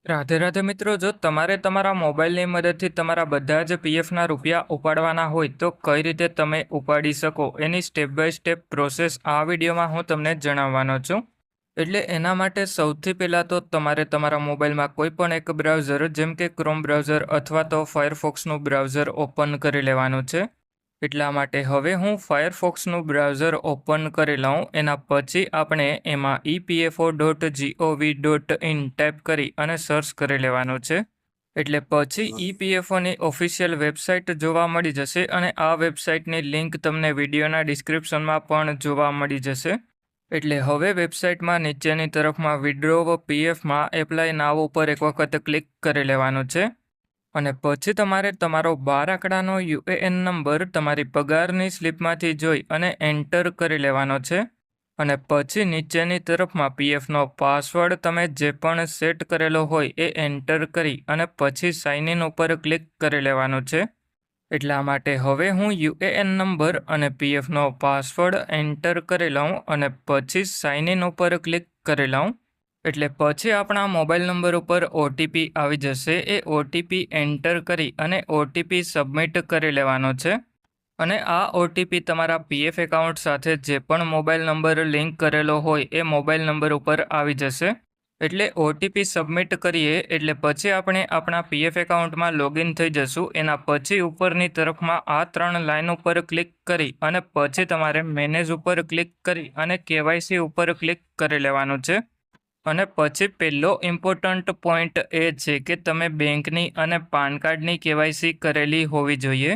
રાધે રાધે મિત્રો, જો તમારે તમારા મોબાઈલની મદદથી તમારા બધા જ પીએફના રૂપિયા ઉપાડવાના હોય તો કઈ રીતે તમે ઉપાડી શકો એની સ્ટેપ બાય સ્ટેપ પ્રોસેસ આ વિડીયોમાં હું તમને જણાવવાનો છું. એટલે એના માટે સૌથી પહેલાં તો તમારે તમારા મોબાઈલમાં કોઈ પણ એક બ્રાઉઝર જેમ કે ક્રોમ બ્રાઉઝર અથવા તો ફાયરફોક્સનું બ્રાઉઝર ઓપન કરી લેવાનું છે. એટલા માટે હવે હું ફાયરફોક્સનું બ્રાઉઝર ઓપન કરી લઉં. એના પછી આપણે એમાં epfo.gov.in ટાઈપ કરી અને સર્ચ કરી લેવાનું છે. એટલે પછી ઈપીએફઓની ઓફિશિયલ વેબસાઇટ જોવા મળી જશે અને આ વેબસાઇટની લિંક તમને વિડીયોના ડિસ્ક્રિપ્શનમાં પણ જોવા મળી જશે. એટલે હવે વેબસાઇટમાં નીચેની તરફમાં વિડ્રો પીએફમાં એપ્લાય નાવ ઉપર એક વખત ક્લિક કરી લેવાનું છે. અને પછી તમારે તમારો 12 આંકડાનો યુએએન નંબર તમારી પગારની સ્લિપમાંથી જોઈ અને એન્ટર કરી લેવાનો છે. અને પછી નીચેની તરફમાં પીએફનો પાસવર્ડ તમે જે પણ સેટ કરેલો હોય એ એન્ટર કરી અને પછી સાઇન ઇન ઉપર ક્લિક કરી લેવાનું છે. એટલા માટે હવે હું યુએએન નંબર અને પીએફનો પાસવર્ડ એન્ટર કરી લઉં અને પછી સાઇન ઇન ઉપર ક્લિક કરી લઉં. એટલે પછી આપણા મોબાઈલ નંબર ઉપર ઓટીપી આવી જશે. એ ઓટીપી એન્ટર કરી અને ઓટીપી સબમિટ કરી લેવાનો છે. અને આ ઓટીપી તમારા પીએફ એકાઉન્ટ સાથે જે પણ મોબાઈલ નંબર લિંક કરેલો હોય એ મોબાઈલ નંબર ઉપર આવી જશે. એટલે ઓટીપી સબમિટ કરીએ એટલે પછી આપણે આપણા પીએફ એકાઉન્ટમાં લોગિન થઈ જશું. એના પછી ઉપરની તરફમાં આ 3 લાઇન ઉપર ક્લિક કરી અને પછી તમારે મેનેજ ઉપર ક્લિક કરી અને કેવાયસી ઉપર ક્લિક કરી લેવાનું છે. અને પછી પહેલો ઇમ્પોર્ટન્ટ પોઈન્ટ એ છે કે તમે બેંકની અને પાન કાર્ડની કેવાયસી કરેલી હોવી જોઈએ.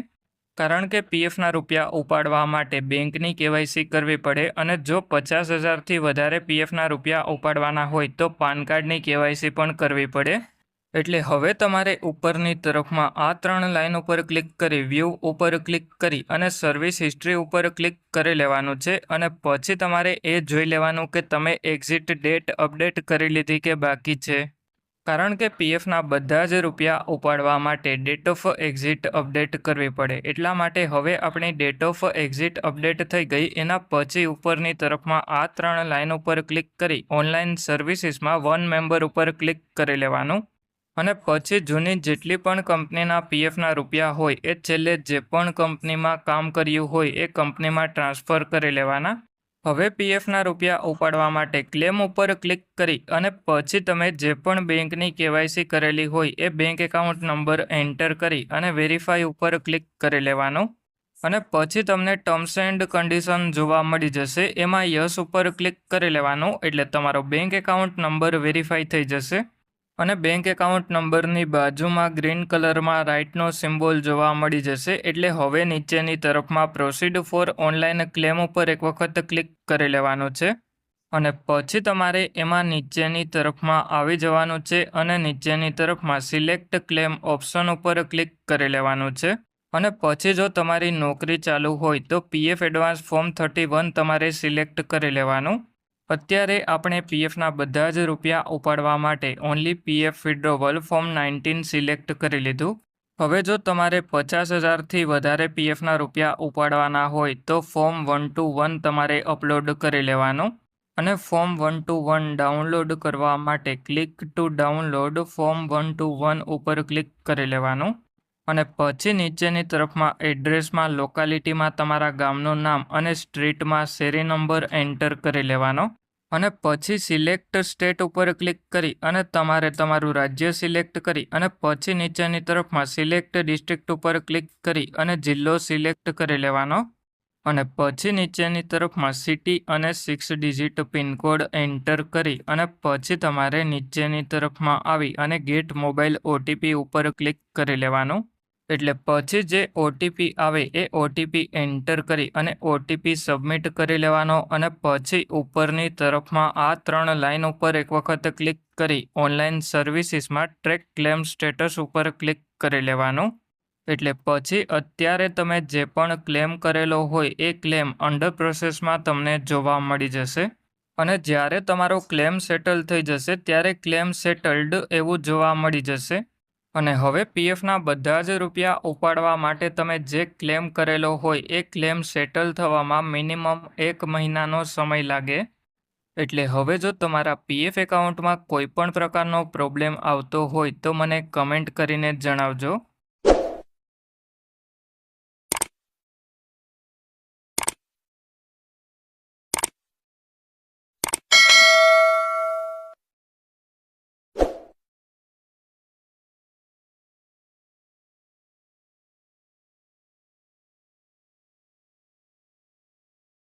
કારણ કે પીએફના રૂપિયા ઉપાડવા માટે બેંકની કેવાયસી કરવી પડે અને જો 50,000થી વધારે પીએફના રૂપિયા ઉપાડવાના હોય તો પાન કાર્ડની કેવાયસી પણ કરવી પડે. એટલે હવે તમારે ઉપરની તરફમાં આ 3 લાઇન ઉપર ક્લિક કરી વ્યૂ ઉપર ક્લિક કરી અને સર્વિસ હિસ્ટ્રી ઉપર ક્લિક કરી લેવાનું છે. અને પછી તમારે એ જોઈ લેવાનું કે તમે એક્ઝિટ ડેટ અપડેટ કરી લીધી કે બાકી છે. કારણ કે પીએફના બધા જ રૂપિયા ઉપાડવા માટે ડેટ ઓફ એક્ઝિટ અપડેટ કરવી પડે. એટલા માટે હવે આપણી ડેટ ઓફ એક્ઝિટ અપડેટ થઈ ગઈ. એના પછી ઉપરની તરફમાં આ 3 લાઇન ઉપર ક્લિક કરી ઓનલાઈન સર્વિસીસમાં 1 મેમ્બર ઉપર ક્લિક કરી લેવાનું. અને પછી જૂની જેટલી પણ કંપનીના પીએફના રૂપિયા હોય એ છેલ્લે જે પણ કંપનીમાં કામ કર્યું હોય એ કંપનીમાં ટ્રાન્સફર કરી લેવાના. હવે પીએફના રૂપિયા ઉપાડવા માટે ક્લેમ ઉપર ક્લિક કરી અને પછી તમે જે પણ બેંકની કેવાયસી કરેલી હોય એ બેંક એકાઉન્ટ નંબર એન્ટર કરી અને વેરીફાઈ ઉપર ક્લિક કરી લેવાનું. અને પછી તમને ટર્મ્સ એન્ડ કન્ડિશન જોવા મળી જશે. એમાં યસ ઉપર ક્લિક કરી લેવાનું. એટલે તમારો બેંક એકાઉન્ટ નંબર વેરીફાઈ થઈ જશે. અને બેંક એકાઉન્ટ નંબરની બાજુમાં ગ્રીન કલરમાં રાઇટનો સિમ્બોલ જોવા મળી જશે. એટલે હવે નીચેની તરફમાં પ્રોસીડ ફોર ઓનલાઈન ક્લેમ ઉપર એક વખત ક્લિક કરી લેવાનું છે. અને પછી તમારે એમાં નીચેની તરફમાં આવી જવાનું છે અને નીચેની તરફમાં સિલેક્ટ ક્લેમ ઓપ્શન ઉપર ક્લિક કરી લેવાનું છે. અને પછી જો તમારી નોકરી ચાલુ હોય તો પીએફ એડવાન્સ ફોર્મ 31 તમારે સિલેક્ટ કરી લેવાનું. અત્યારે આપણે પીએફના બધા જ રૂપિયા ઉપાડવા માટે only PF withdrawal form 19 select કરી લીધું. હવે જો તમારે 50,000થી વધારે પીએફના રૂપિયા ઉપાડવાના હોય તો ફોર્મ 121 તમારે અપલોડ કરી લેવાનું. અને ફોર્મ 121 ડાઉનલોડ કરવા માટે ક્લિક ટુ ડાઉનલોડ ફોર્મ 121 ઉપર ક્લિક કરી લેવાનું. અને પછી નીચેની તરફમાં એડ્રેસમાં લોકાલિટીમાં તમારા ગામનું નામ અને સ્ટ્રીટમાં શેરી નંબર એન્ટર કરી લેવાનો. અને પછી સિલેક્ટ સ્ટેટ ઉપર ક્લિક કરી અને તમારે તમારું રાજ્ય સિલેક્ટ કરી અને પછી નીચેની તરફમાં સિલેક્ટ ડિસ્ટ્રિક્ટ ઉપર ક્લિક કરી અને જિલ્લો સિલેક્ટ કરી લેવાનો. અને પછી નીચેની તરફમાં સિટી અને 6 ડિજિટ પિનકોડ એન્ટર કરી અને પછી તમારે નીચેની તરફમાં આવી અને ગેટ મોબાઈલ ઓટીપી ઉપર ક્લિક કરી લેવાનું. એટલે પછી જે ઓટીપી આવે એ ઓટીપી એન્ટર કરી અને ઓટીપી સબમિટ કરી લેવાનો. અને પછી ઉપરની તરફમાં આ 3 લાઇન ઉપર એક વખત ક્લિક કરી ઓનલાઈન સર્વિસીસમાં ટ્રેક ક્લેમ સ્ટેટસ ઉપર ક્લિક કરી લેવાનું. એટલે પછી અત્યારે તમે જે પણ ક્લેમ કરેલો હોય એ ક્લેમ અંડર પ્રોસેસમાં તમને જોવા મળી જશે. અને જ્યારે તમારો ક્લેમ સેટલ થઈ જશે ત્યારે ક્લેમ સેટલ્ડ એવું જોવા મળી જશે. અને હવે પીએફના બધા જ રૂપિયા ઉપાડવા માટે તમે જે ક્લેમ કરેલો હોય એ ક્લેમ સેટલ થવામાં મિનિમમ 1 મહિનાનો સમય લાગે. એટલે હવે જો તમારા પીએફ એકાઉન્ટમાં કોઈ પણ પ્રકારનો પ્રોબ્લેમ આવતો હોય તો મને કમેન્ટ કરીને જણાવજો.